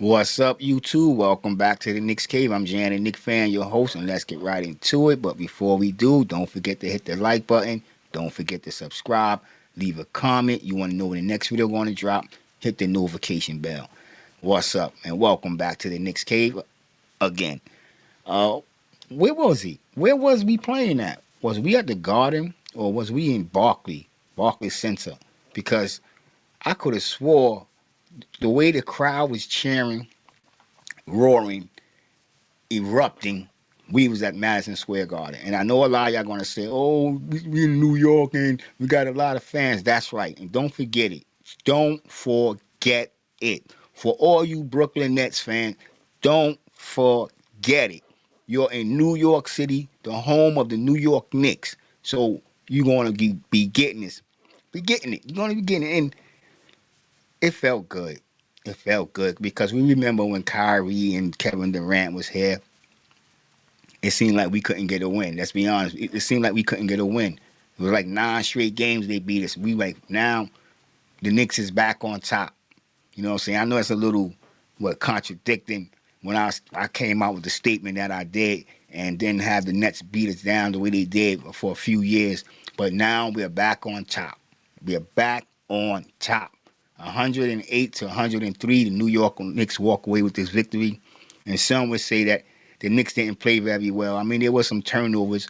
What's up, YouTube? Welcome back to the Knicks Cave. I'm Jan, Nick Fan, your host, and let's get right into it. But before we do, don't forget to hit the like button. Don't forget to subscribe. Leave a comment. You want to know when the next video going to drop? Hit the notification bell. What's up? And welcome back to the Knicks Cave again. Uh, where was he? Where was we playing at? Was we at the Garden or was we in Barclays Center? Because I could have swore the way the crowd was cheering, roaring, erupting, we was at Madison Square Garden. And I know a lot of y'all going to say, oh, we in New York and we got a lot of fans. That's right. And don't forget it. Don't forget it. For all you Brooklyn Nets fans, don't forget it. You're in New York City, the home of the New York Knicks. So you're going to be getting this. Be getting it. You're going to be getting it. And it felt good. It felt good because we remember when Kyrie and Kevin Durant was here, it seemed like we couldn't get a win. Let's be honest. It seemed like we couldn't get a win. It was like 9 straight games they beat us. We like, now the Knicks is back on top. You know what I'm saying? I know it's a little, contradicting when I came out with the statement that I did and then have the Nets beat us down the way they did for a few years. But now we're back on top. We're back on top. 108 to 103, the New York Knicks walk away with this victory. And some would say that the Knicks didn't play very well. I mean, there was some turnovers,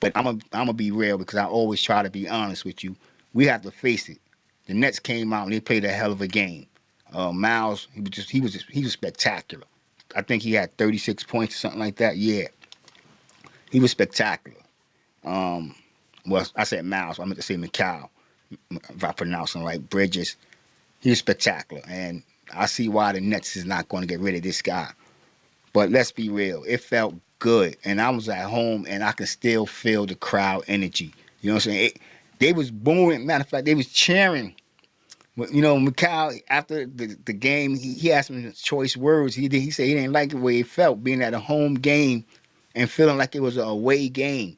but I'm gonna be real because I always try to be honest with you. We have to face it. The Nets came out and they played a hell of a game. Miles, he was spectacular. I think he had 36 points or something like that. Yeah, he was spectacular. Well, I said Miles. I meant to say McCall, if I pronounce him right. Bridges. He was spectacular, and I see why the Nets is not going to get rid of this guy. But let's be real. It felt good, and I was at home, and I could still feel the crowd energy. You know what I'm saying? They was booing. Matter of fact, they was cheering. You know, McCall, after the game, he asked me choice words. He said he didn't like the way it felt being at a home game and feeling like it was an away game.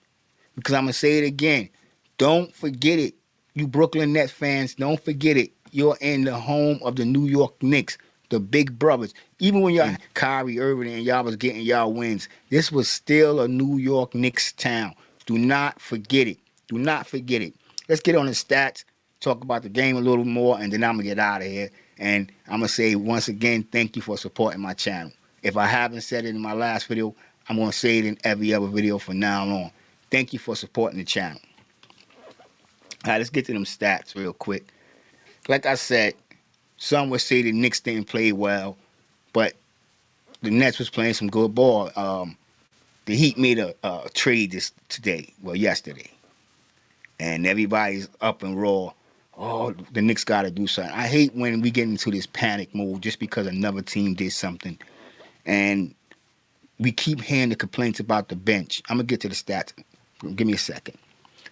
Because I'm going to say it again. Don't forget it. You Brooklyn Nets fans, don't forget it. You're in the home of the New York Knicks, the big brothers. Even when y'all Kyrie Irving and y'all was getting y'all wins, this was still a New York Knicks town. Do not forget it. Do not forget it. Let's get on the stats, talk about the game a little more, and then I'm going to get out of here. And I'm going to say once again, thank you for supporting my channel. If I haven't said it in my last video, I'm going to say it in every other video from now on. Thank you for supporting the channel. All right, let's get to them stats real quick. Like I said, some would say the Knicks didn't play well, but the Nets was playing some good ball. The Heat made a trade yesterday, and everybody's up and raw. Oh, the Knicks got to do something. I hate when we get into this panic mode just because another team did something, and we keep hearing the complaints about the bench. I'm gonna get to the stats. Give me a second.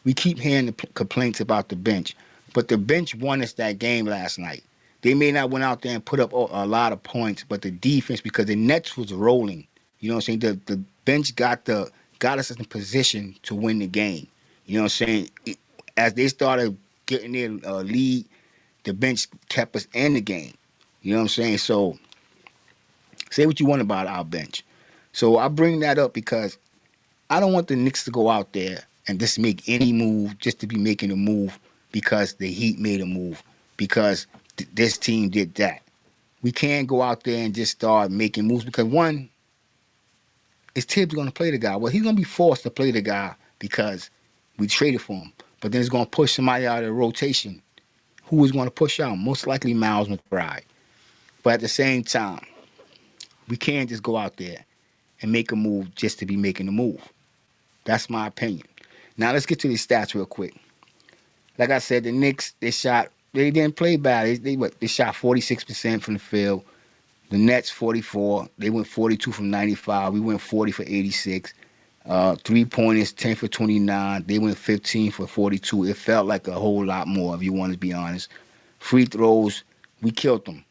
We keep hearing the complaints about the bench. But the bench won us that game last night. They may not went out there and put up a lot of points, but the defense, because the Nets was rolling, you know what I'm saying? The bench got us in position to win the game. You know what I'm saying? As they started getting their lead, the bench kept us in the game. You know what I'm saying? So say what you want about our bench. So I bring that up because I don't want the Knicks to go out there and just make any move just to be making a move because the Heat made a move, because this team did that. We can't go out there and just start making moves because, one, is Tibbs going to play the guy? Well, he's going to be forced to play the guy because we traded for him. But then it's going to push somebody out of the rotation. Who is going to push out? Most likely Miles McBride. But at the same time, we can't just go out there and make a move just to be making a move. That's my opinion. Now, let's get to these stats real quick. Like I said, the Knicks, they didn't play bad. They shot 46% from the field. The Nets, 44. They went 42 from 95. We went 40 for 86. Three-pointers, 10 for 29. They went 15 for 42. It felt like a whole lot more, if you want to be honest. Free throws, we killed them.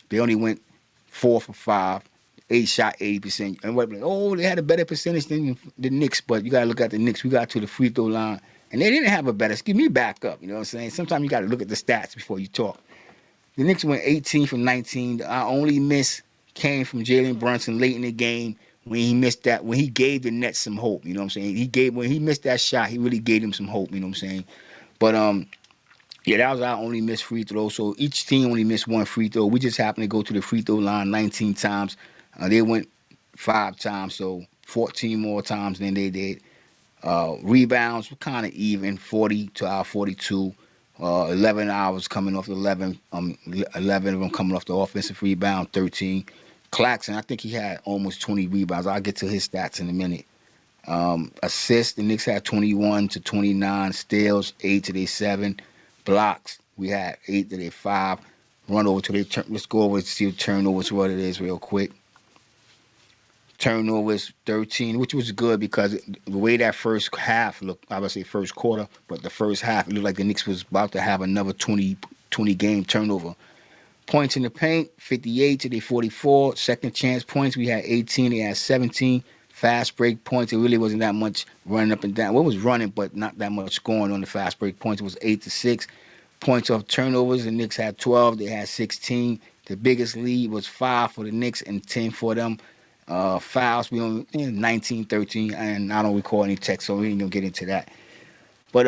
They only went 4 for 5. They shot 80%. And they had a better percentage than the Knicks, but you got to look at the Knicks. We got to the free throw line, and they didn't have a better. Give me back up, you know what I'm saying? Sometimes you got to look at the stats before you talk. The Knicks went 18 from 19. I only missed came from Jalen Brunson late in the game when he missed that, when he gave the Nets some hope. You know what I'm saying? When he missed that shot, he really gave them some hope. You know what I'm saying? But yeah, that was our only missed free throw. So each team only missed one free throw. We just happened to go to the free throw line 19 times. They went 5 times, so 14 more times than they did. Rebounds were kind of even, 40 to our 42. 11 hours coming off the 11. 11 of them coming off the offensive rebound, 13. Claxton, I think he had almost 20 rebounds. I'll get to his stats in a minute. Assists, the Knicks had 21 to 29. Steals, 8 to their 7. Blocks, we had 8 to their 5. Run over to their turn. Let's go over and see the turnovers, what it is real quick. Turnovers 13, which was good because the way that first half looked, I would say first quarter, but the first half, it looked like the Knicks was about to have another 20 game turnover. Points in the paint, 58 to their 44. Second chance points, we had 18, they had 17. Fast break points, it really wasn't that much running up and down. Well, it was running, but not that much scoring on the fast break points. It was 8 to 6. Points off turnovers, the Knicks had 12, they had 16. The biggest lead was 5 for the Knicks and 10 for them. Fouls, we only 19, 13, and I don't recall any text, so we ain't gonna get into that. But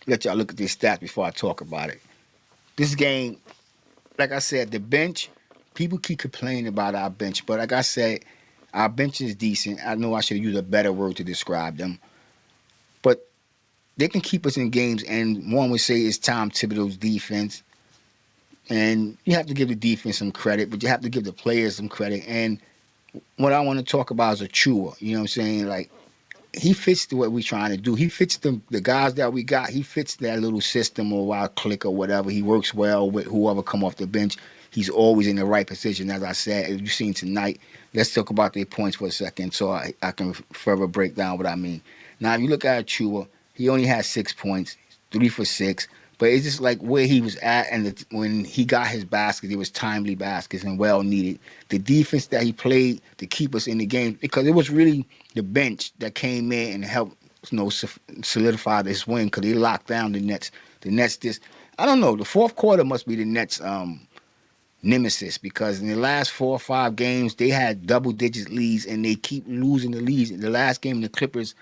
let y'all look at these stats before I talk about it. This game, like I said, the bench, people keep complaining about our bench, but like I said, our bench is decent. I know I should use a better word to describe them, but they can keep us in games, and one would say it's Tom Thibodeau's defense. And you have to give the defense some credit, but you have to give the players some credit. And what I want to talk about is Achua. You know what I'm saying? Like, he fits what we're trying to do. He fits the guys that we got. He fits that little system or our click or whatever. He works well with whoever come off the bench. He's always in the right position, as I said. As you've seen tonight, let's talk about their points for a second so I can further break down what I mean. Now, if you look at Achua, he only had 6 points, 3 for 6. But it's just like where he was at, and when he got his baskets, it was timely baskets and well needed. The defense that he played to keep us in the game, because it was really the bench that came in and helped, solidify this win, because they locked down the Nets. The Nets I don't know. The fourth quarter must be the Nets' nemesis, because in the last 4 or 5 games they had double-digit leads and they keep losing the leads. In the last game, the Clippers,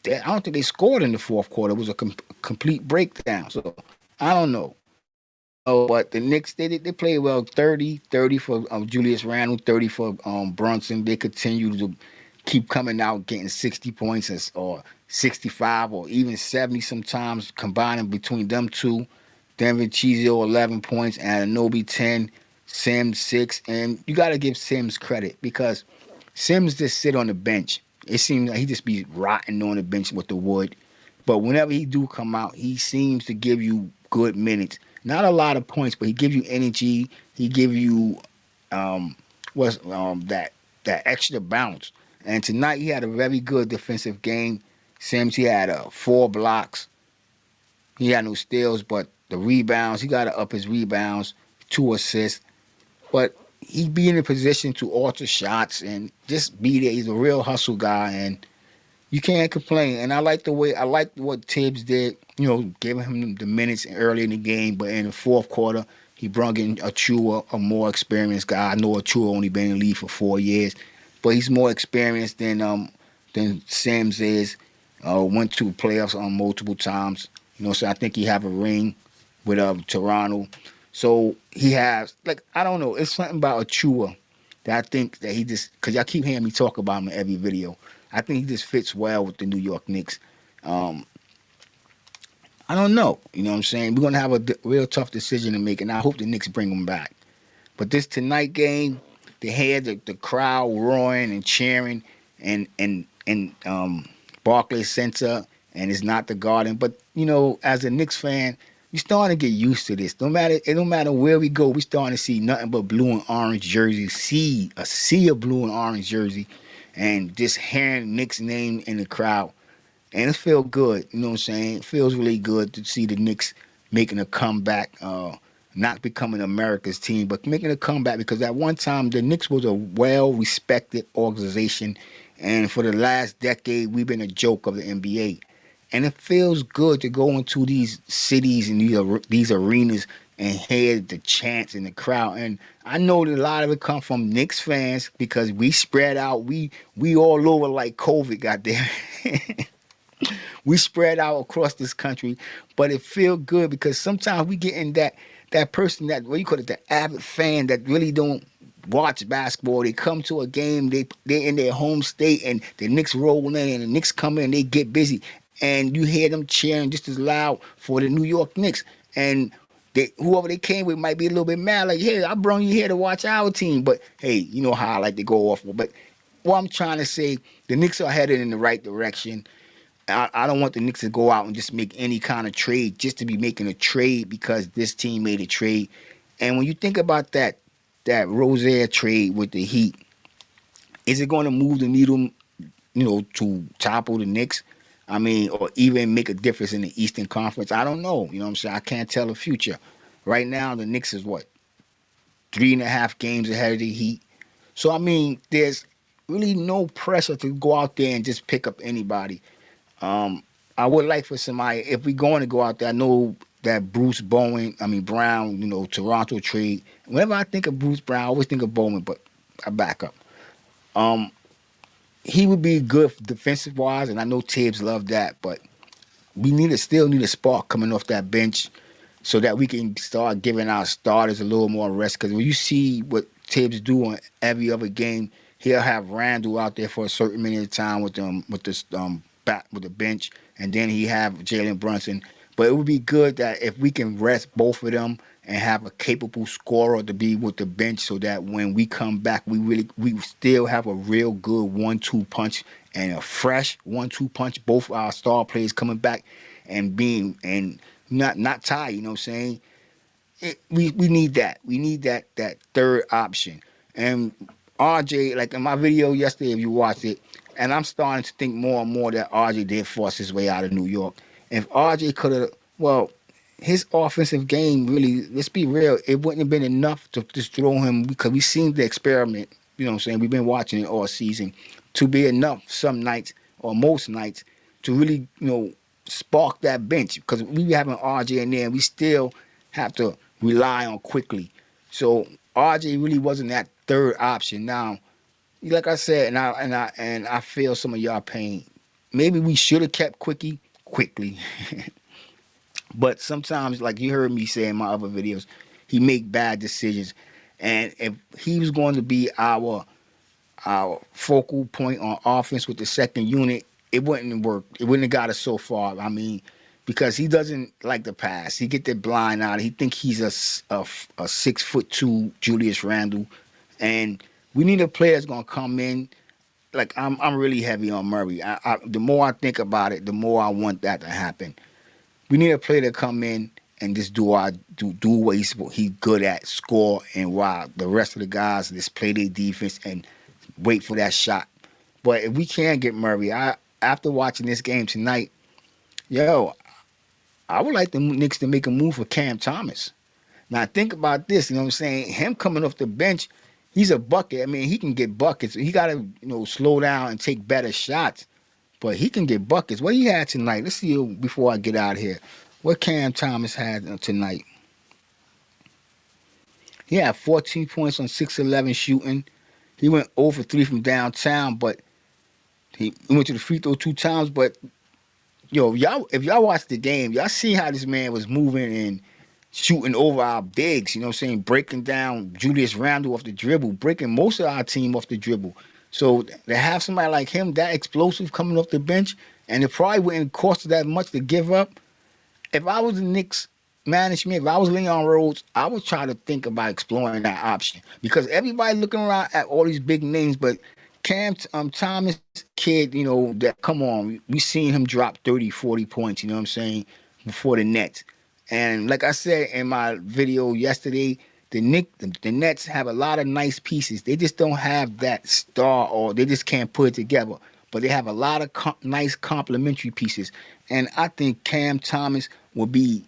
I don't think they scored in the fourth quarter. It was a complete breakdown. So I don't know. Oh, but the Knicks, they played well. 30 for Julius Randle, 30 for Brunson. They continue to keep coming out getting 60 points or 65 or even 70 sometimes, combining between them two. Denver Chizio 11 points, Anunoby 10, Sims 6. And you got to give Sims credit because Sims just sit on the bench. It seems like he just be rotting on the bench with the wood. But whenever he do come out, he seems to give you good minutes. Not a lot of points, but he gives you energy. He give you that extra bounce. And tonight he had a very good defensive game. Sims, he had 4 blocks. He had no steals, but the rebounds, he got to up his rebounds, 2 assists. But he be in a position to alter shots and just be there. He's a real hustle guy, and you can't complain. And I like what Tibbs did, giving him the minutes early in the game. But in the fourth quarter, he brought in Achua, a more experienced guy. I know Achua only been in the league for 4 years, but he's more experienced than Sims is. Went to playoffs multiple times. So I think he have a ring with Toronto. So he has, I don't know, it's something about Achua that I think that he just, because y'all keep hearing me talk about him in every video. I think he just fits well with the New York Knicks. I don't know. You know what I'm saying? We're going to have a real tough decision to make, and I hope the Knicks bring him back. But this tonight game, they had the crowd roaring and cheering and Barclays Center, and it's not the Garden. But, as a Knicks fan, we starting to get used to this. It don't matter where we go, we starting to see nothing but blue and orange jerseys. A sea of blue and orange jersey, and just hearing Knicks' name in the crowd. And it feels good, you know what I'm saying? It feels really good to see the Knicks making a comeback, not becoming America's team, but making a comeback, because at one time the Knicks was a well-respected organization, and for the last decade we've been a joke of the NBA. And it feels good to go into these cities and these arenas and hear the chants in the crowd. And I know that a lot of it come from Knicks fans because we spread out. We all over like COVID, goddamn. We spread out across this country, but it feel good because sometimes we get in that person that what you call it, the avid fan that really don't watch basketball. They come to a game, they in their home state, and the Knicks roll in, and the Knicks come in, they get busy, and you hear them cheering just as loud for the New York Knicks, and whoever they came with might be a little bit mad, like, hey, I brought you here to watch our team, but hey, you know how I like to go off. But what I'm trying to say, the Knicks are headed in the right direction. I don't want the Knicks to go out and just make any kind of trade just to be making a trade because this team made a trade. And when you think about that Rozier trade with the Heat, is it going to move the needle, to topple the Knicks? I mean, or even make a difference in the Eastern Conference? I don't know. You know what I'm saying? I can't tell the future. Right now, the Knicks is what, 3.5 games ahead of the Heat. So I mean, there's really no pressure to go out there and just pick up anybody. I would like for somebody, if we're going to go out there, I know that Brown, Toronto trade. Whenever I think of Bruce Brown, I always think of Bowman, but I back up. Um, he would be good defensive wise, and I know Tibbs loved that, but we still need a spark coming off that bench so that we can start giving our starters a little more rest. Because when you see what Tibbs do on every other game, he'll have Randall out there for a certain minute of time with the bench, and then he have Jalen Brunson. But it would be good that if we can rest both of them and have a capable scorer to be with the bench, so that when we come back, we still have a real good 1-2 punch and a fresh 1-2 punch. Both our star players coming back and being and not tired. You know what I'm saying? We need that. We need that third option. And RJ, like in my video yesterday, if you watched it, and I'm starting to think more and more that RJ did force his way out of New York. If RJ could have, well, his offensive game really, let's be real, it wouldn't have been enough to just throw him, because we seen the experiment, you know what I'm saying? We've been watching it all season, to be enough some nights or most nights to really, spark that bench, because we be having RJ in there and we still have to rely on quickly. So RJ really wasn't that third option. Now, like I said, and I feel some of y'all pain. Maybe we should have kept quickly. But sometimes, like you heard me say in my other videos, he make bad decisions. And if he was going to be our focal point on offense with the second unit, it wouldn't work. It wouldn't have got us so far. I mean, because he doesn't like the pass. He get that blind out. He think he's a 6'2" Julius Randle, and we need a player that's gonna come in. Like I'm really heavy on Murray. The more I think about it, the more I want that to happen. We need a player to come in and just do what he's good at, score, and while the rest of the guys just play their defense and wait for that shot. But if we can't get Murray, after watching this game tonight, yo, I would like the Knicks to make a move for Cam Thomas. Now think about this, you know what I'm saying? Him coming off the bench, he's a bucket. I mean, he can get buckets. He got to, slow down and take better shots. But he can get buckets. What he had tonight? Let's see before I get out of here. What Cam Thomas had tonight? He had 14 points on 6-11 shooting. He went 0 for 3 from downtown, but he went to the free throw 2 times. But y'all, if y'all watch the game, y'all see how this man was moving and shooting over our bigs, you know what I'm saying? Breaking down Julius Randle off the dribble, breaking most of our team off the dribble. So to have somebody like him, that explosive, coming off the bench, and it probably wouldn't cost that much to give up. If I was the Knicks management, if I was Leon Rhodes, I would try to think about exploring that option, because everybody looking around at all these big names, but Cam Thomas, kid, that, come on, we seen him drop 30, 40 points, you know what I'm saying, before the Nets. And like I said in my video yesterday, the Nets have a lot of nice pieces. They just don't have that star, or they just can't put it together. But they have a lot of nice complementary pieces. And I think Cam Thomas will be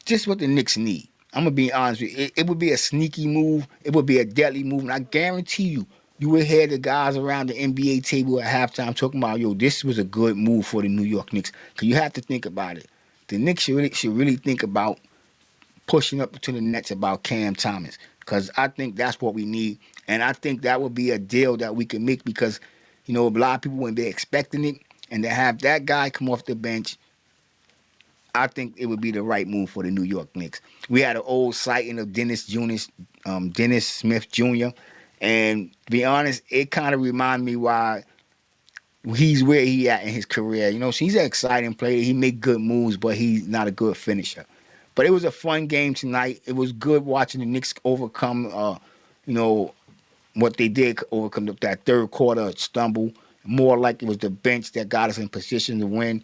just what the Knicks need. I'm going to be honest with you. It would be a sneaky move. It would be a deadly move. And I guarantee you, You would hear the guys around the NBA table at halftime talking about, yo, this was a good move for the New York Knicks. Because you have to think about it. The Knicks should really think about pushing up to the Nets about Cam Thomas. Because I think that's what we need. And I think that would be a deal that we can make because, a lot of people wouldn't be expecting it. And to have that guy come off the bench, I think it would be the right move for the New York Knicks. We had an old sighting of Dennis Smith Jr. And to be honest, it kind of reminded me why he's where he at in his career. So he's an exciting player. He make good moves, but he's not a good finisher. But it was a fun game tonight. It was good watching the Knicks overcome, you know, what they did overcome that third quarter stumble. More like it was the bench that got us in position to win.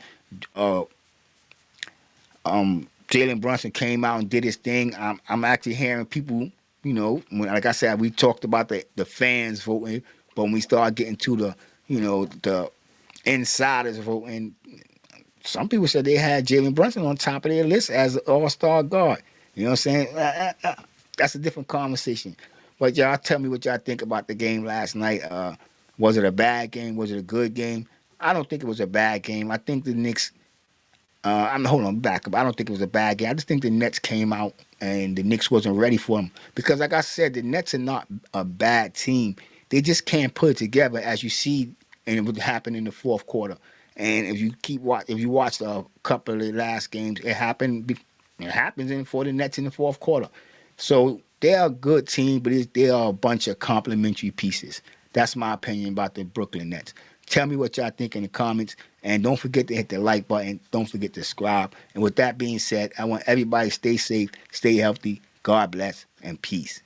Uh, Jalen Brunson came out and did his thing. I'm actually hearing people, like I said, we talked about the fans voting, but when we start getting to the insiders voting, some people said they had Jalen Brunson on top of their list as an all-star guard. You know what I'm saying? That's a different conversation. But y'all tell me what y'all think about the game last night. Was it a bad game? Was it a good game? I don't think it was a bad game. I think the Knicks I'm hold on, back up. I don't think it was a bad game. I just think the Nets came out and the Knicks wasn't ready for them because, like I said, the Nets are not a bad team. They just can't put it together, as you see, and it would happen in the fourth quarter. And if you watch a couple of the last games, it happened. It happens for the Nets in the fourth quarter. So they're a good team, but they are a bunch of complementary pieces. That's my opinion about the Brooklyn Nets. Tell me what y'all think in the comments. And don't forget to hit the like button. Don't forget to subscribe. And with that being said, I want everybody to stay safe, stay healthy. God bless and peace.